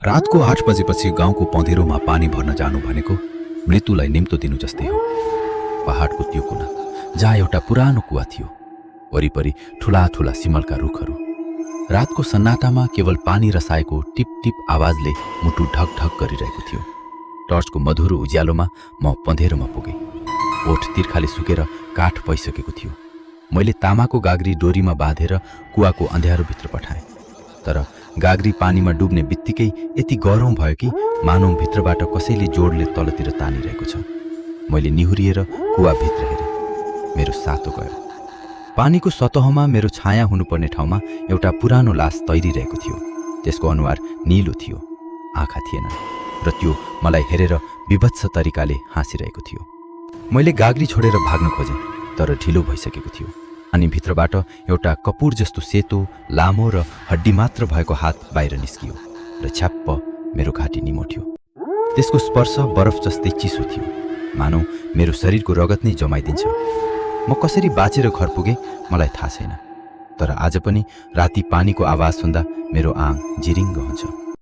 रातको 8 बजेपछि गाउँको पँधेरोमा पानी भर्न जानु भनेको मृत्युलाई निम्तो दिनु जस्तै हो। पहाडको त्यो कुना जहाँ एउटा पुरानो कुवा थियो, वरिपरि ठूला ठूला सिमलका रुखहरू। रातको सन्नाटामा केवल पानी रसाएको टिप टिप आवाजले मुटु ढक ढक गरिरहेको थियो। टर्चको मधुरो उज्यालोमा म पँधेरोमा पुगेँ। ओठ तिर्खाले सुकेर काठ भइसकेको थियो। मैले तामाको गाग्री डोरीमा बाँधेर कुवाको अँध्यारोभित्र पठाएँ, तर गाग्री पानीमा डुब्ने बित्तिकै यति गरौँ भयो कि मानव भित्रबाट कसैले जोडले तलतिर तानिरहेको छ। मैले निहुरिएर कुवाभित्र हेरेँ। मेरो सातो गयो। पानीको सतहमा मेरो छाया हुनुपर्ने ठाउँमा एउटा पुरानो लास तैरिरहेको थियो। त्यसको अनुहार नीलो थियो, आँखा थिएनन् र त्यो मलाई हेरेर विभत्स तरिकाले हाँसिरहेको थियो। मैले गाग्री छोडेर भाग्न खोजेँ, तर ढिलो भइसकेको थियो। अनि भित्रबाट एउटा कपुर जस्तो सेतो, लामो र हड्डी मात्र भएको हात बाहिर निस्कियो र छ्याप्प मेरो घाँटी निमोट्यो। त्यसको स्पर्श बरफ जस्तै चिसो थियो, मानौ मेरो शरीरको रगत नै जमाइदिन्छ। म कसरी बाँचेर घर पुगेँ मलाई थाहा छैन, तर आज पनि राति पानीको आवाज सुन्दा मेरो आङ जिरिङ्ग हुन्छ।